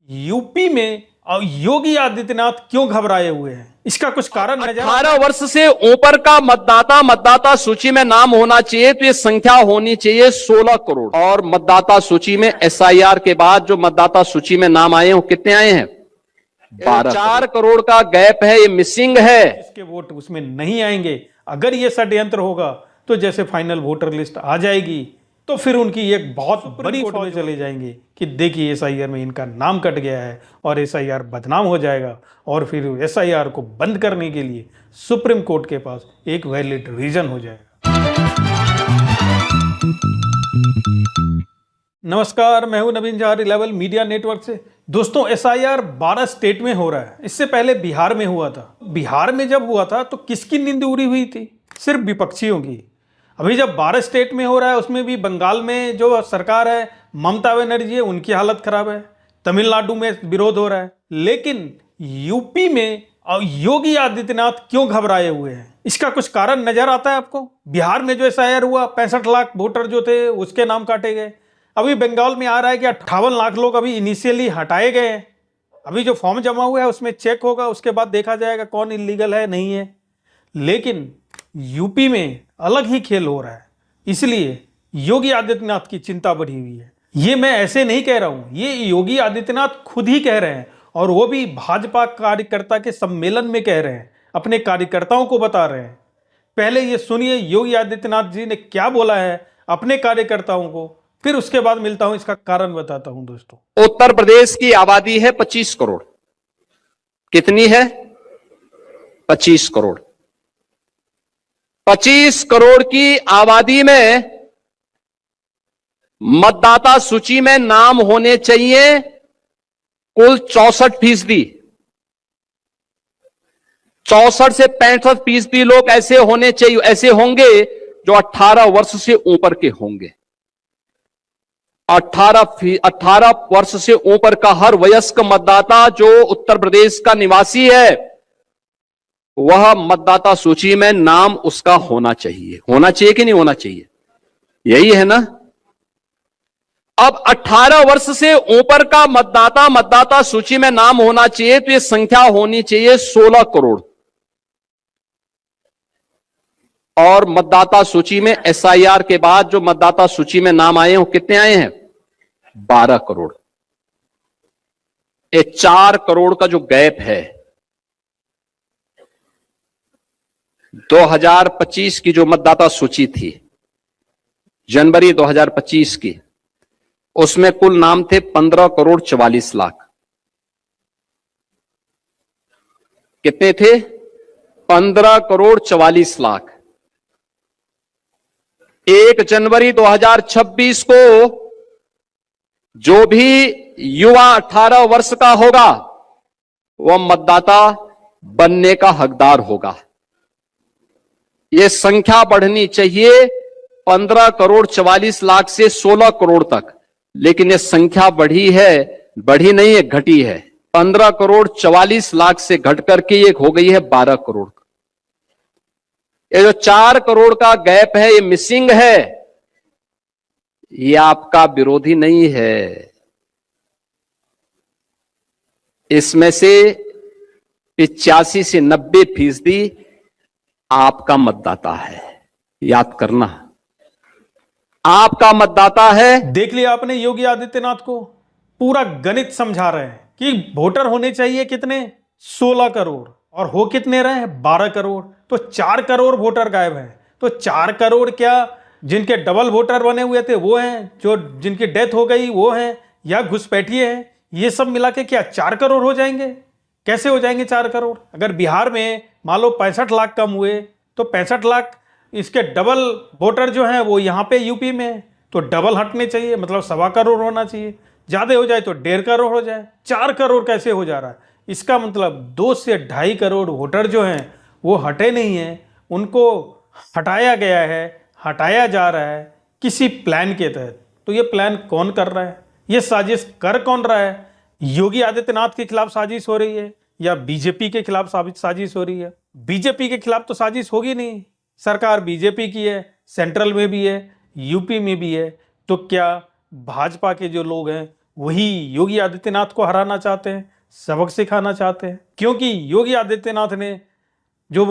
UP में योगी आदित्यनाथ क्यों घबराए हुए हैं? इसका कुछ कारण नजर 18 वर्ष से ऊपर का मतदाता सूची में नाम होना चाहिए, तो ये संख्या होनी चाहिए 16 करोड़। और मतदाता सूची में एसआईआर के बाद जो मतदाता सूची में नाम आए हैं वो कितने आए हैं? 12। 4 करोड़ का गैप है, ये मिसिंग है। इसके वोट उसमें नहीं आएंगे। अगर ये षड्यंत्र होगा तो जैसे फाइनल वोटर लिस्ट आ जाएगी तो फिर उनकी एक बहुत बड़ी कोर्ट में चले जाएंगे कि देखिए एसआईआर में इनका नाम कट गया है और एसआईआर बदनाम हो जाएगा, और फिर एसआईआर को बंद करने के लिए सुप्रीम कोर्ट के पास एक वैलिड रीजन हो जाएगा। नमस्कार, मैं हूं नवीन जहार लेवल मीडिया नेटवर्क से। दोस्तों, एसआईआर 12 स्टेट में हो रहा है। इससे पहले बिहार में हुआ था। बिहार में जब हुआ था तो किसकी नींद उड़ी हुई थी? सिर्फ विपक्षियों की। अभी जब 12 स्टेट में हो रहा है, उसमें भी बंगाल में जो सरकार है ममता बनर्जी है, उनकी हालत खराब है। तमिलनाडु में विरोध हो रहा है, लेकिन यूपी में योगी आदित्यनाथ क्यों घबराए हुए हैं? इसका कुछ कारण नजर आता है आपको? बिहार में जो एसआईआर हुआ, 65 लाख वोटर जो थे उसके नाम काटे गए। अभी बंगाल में आ रहा है कि 58 लाख लोग अभी इनिशियली हटाए गए हैं। अभी जो फॉर्म जमा हुआ है उसमें चेक होगा, उसके बाद देखा जाएगा कौन इलीगल है नहीं है। लेकिन यूपी में अलग ही खेल हो रहा है, इसलिए योगी आदित्यनाथ की चिंता बढ़ी हुई है। ये मैं ऐसे नहीं कह रहा हूं, ये योगी आदित्यनाथ खुद ही कह रहे हैं, और वो भी भाजपा कार्यकर्ता के सम्मेलन में कह रहे हैं, अपने कार्यकर्ताओं को बता रहे हैं। पहले ये सुनिए योगी आदित्यनाथ जी ने क्या बोला है अपने कार्यकर्ताओं को, फिर उसके बाद मिलता हूं, इसका कारण बताता हूं। दोस्तों, उत्तर प्रदेश की आबादी है 25 करोड़। कितनी है? 25 करोड़। 25 करोड़ की आबादी में मतदाता सूची में नाम होने चाहिए कुल 64%। 64 से 65% लोग ऐसे होने चाहिए, ऐसे होंगे जो 18 वर्ष से ऊपर के होंगे। 18 वर्ष से ऊपर का हर वयस्क मतदाता जो उत्तर प्रदेश का निवासी है, वह मतदाता सूची में नाम उसका होना चाहिए। होना चाहिए कि नहीं होना चाहिए? यही है ना। अब 18 वर्ष से ऊपर का मतदाता सूची में नाम होना चाहिए, तो यह संख्या होनी चाहिए 16 करोड़। और मतदाता सूची में एसआईआर के बाद जो मतदाता सूची में नाम आए हैं वो कितने आए हैं? 12 करोड़। ये 4 करोड़ का जो गैप है, 2025 की जो मतदाता सूची थी, जनवरी 2025 की, उसमें कुल नाम थे 15 करोड़ 44 लाख। कितने थे? 15 करोड़ 44 लाख। 1 जनवरी 2026 को जो भी युवा 18 वर्ष का होगा वह मतदाता बनने का हकदार होगा। यह संख्या बढ़नी चाहिए 15 करोड़ 44 लाख से 16 करोड़ तक, लेकिन यह संख्या बढ़ी है, बढ़ी नहीं है, घटी है। 15 करोड़ 44 लाख से घट करके ये हो गई है 12 करोड़। ये जो 4 करोड़ का गैप है, ये मिसिंग है। ये आपका विरोधी नहीं है। इसमें से 85 से 90% आपका मतदाता है। याद करना, आपका मतदाता है। देख लिया आपने, योगी आदित्यनाथ को पूरा गणित समझा रहे हैं कि वोटर होने चाहिए कितने? 16 करोड़, और हो कितने रहे हैं? 12 करोड़। तो 4 करोड़ वोटर गायब हैं। तो 4 करोड़ क्या जिनके डबल वोटर बने हुए थे वो हैं, जो जिनकी डेथ हो गई वो हैं, या घुसपैठिए हैं? ये सब मिला के क्या 4 करोड़ हो जाएंगे? कैसे हो जाएंगे 4 करोड़? अगर बिहार में मान लो 65 लाख कम हुए तो 65 लाख इसके डबल वोटर जो हैं वो यहाँ पे यूपी में है, तो डबल हटने चाहिए, मतलब 1.25 करोड़ होना चाहिए। ज़्यादा हो जाए तो 1.5 करोड़ हो जाए। 4 करोड़ कैसे हो जा रहा है? इसका मतलब 2 से 2.5 करोड़ वोटर जो हैं वो हटे नहीं हैं, उनको हटाया गया है, हटाया जा रहा है किसी प्लान के तहत। तो ये प्लान कौन कर रहा है? ये साजिश कर कौन रहा है? योगी आदित्यनाथ के खिलाफ साजिश हो रही है या बीजेपी के खिलाफ साजिश हो रही है? बीजेपी के खिलाफ तो साजिश होगी नहीं, सरकार बीजेपी की है, सेंट्रल में भी है, यूपी में भी है। तो क्या भाजपा के जो लोग हैं वही योगी आदित्यनाथ को हराना चाहते हैं, सबक सिखाना चाहते हैं। क्योंकि योगी आदित्यनाथ ने जो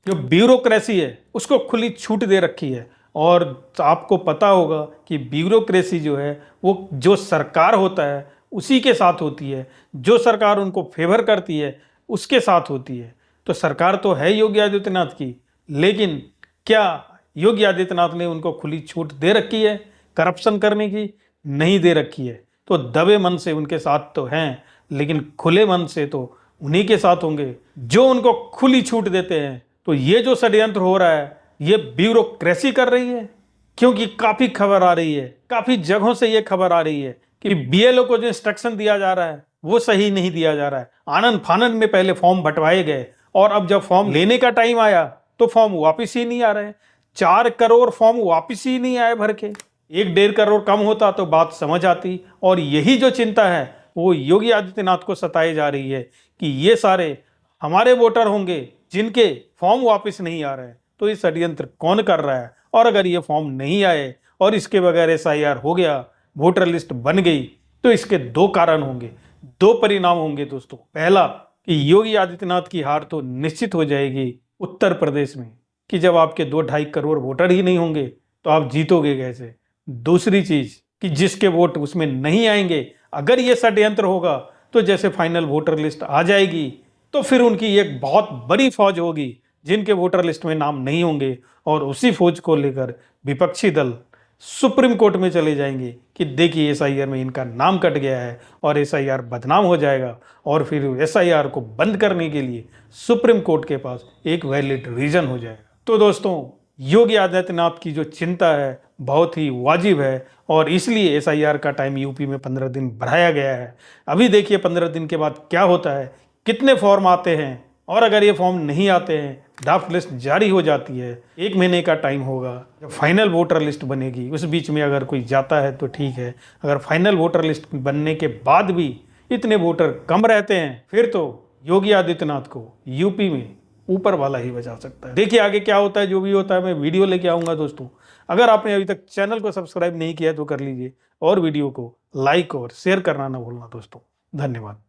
ब्यूरोक्रेसी है उसको खुली छूट दे रखी है। और आपको पता होगा कि ब्यूरोक्रेसी जो है वो जो सरकार होता है उसी के साथ होती है, जो सरकार उनको फेवर करती है उसके साथ होती है। तो सरकार तो है योगी आदित्यनाथ की, लेकिन क्या योगी आदित्यनाथ ने उनको खुली छूट दे रखी है करप्शन करने की? नहीं दे रखी है। तो दबे मन से उनके साथ तो हैं, लेकिन खुले मन से तो उन्हीं के साथ होंगे जो उनको खुली छूट देते हैं। तो ये जो षड्यंत्र हो रहा है ये ब्यूरोक्रेसी कर रही है। क्योंकि काफी खबर आ रही है, काफी जगहों से ये खबर आ रही है कि बीएलओ को जो इंस्ट्रक्शन दिया जा रहा है वो सही नहीं दिया जा रहा है। आनन फानन में पहले फॉर्म बंटवाए गए और अब जब फॉर्म लेने का टाइम आया तो फॉर्म वापस ही नहीं आ रहे। 4 करोड़ फॉर्म वापस ही नहीं आए भर के। 1-1.5 करोड़ कम होता तो बात समझ आती। और यही जो चिंता है वो योगी आदित्यनाथ को सताई जा रही है कि ये सारे हमारे वोटर होंगे जिनके फॉर्म वापस नहीं आ रहे हैं। तो ये षड्यंत्र कौन कर रहा है? और अगर ये फॉर्म नहीं आए और इसके बगैर एसआईआर हो गया, वोटर लिस्ट बन गई, तो इसके 2 कारण होंगे, 2 परिणाम होंगे दोस्तों। पहला कि योगी आदित्यनाथ की हार तो निश्चित हो जाएगी उत्तर प्रदेश में, कि जब आपके 2-2.5 करोड़ वोटर ही नहीं होंगे तो आप जीतोगे कैसे। दूसरी चीज कि जिसके वोट उसमें नहीं आएंगे, अगर ये षड्यंत्र होगा तो जैसे फाइनल वोटर लिस्ट आ जाएगी तो फिर उनकी एक बहुत बड़ी फौज होगी जिनके वोटर लिस्ट में नाम नहीं होंगे, और उसी फौज को लेकर विपक्षी दल सुप्रीम कोर्ट में चले जाएंगे कि देखिए एसआईआर में इनका नाम कट गया है और एसआईआर बदनाम हो जाएगा। और फिर एसआईआर को बंद करने के लिए सुप्रीम कोर्ट के पास एक वैलिड रीजन हो जाएगा। तो दोस्तों, योगी आदित्यनाथ की जो चिंता है बहुत ही वाजिब है, और इसलिए एसआईआर का टाइम यूपी में 15 दिन बढ़ाया गया है। अभी देखिए 15 दिन के बाद क्या होता है, कितने फॉर्म आते हैं, और अगर ये फॉर्म नहीं आते हैं, ड्राफ्ट लिस्ट जारी हो जाती है, 1 महीने का टाइम होगा, जब फाइनल वोटर लिस्ट बनेगी उस बीच में अगर कोई जाता है तो ठीक है। अगर फाइनल वोटर लिस्ट बनने के बाद भी इतने वोटर कम रहते हैं, फिर तो योगी आदित्यनाथ को यूपी में ऊपर वाला ही बचा सकता है। देखिए आगे क्या होता है, जो भी होता है मैं वीडियो लेके आऊँगा दोस्तों। अगर आपने अभी तक चैनल को सब्सक्राइब नहीं किया तो कर लीजिए, और वीडियो को लाइक और शेयर करना ना भूलना दोस्तों। धन्यवाद।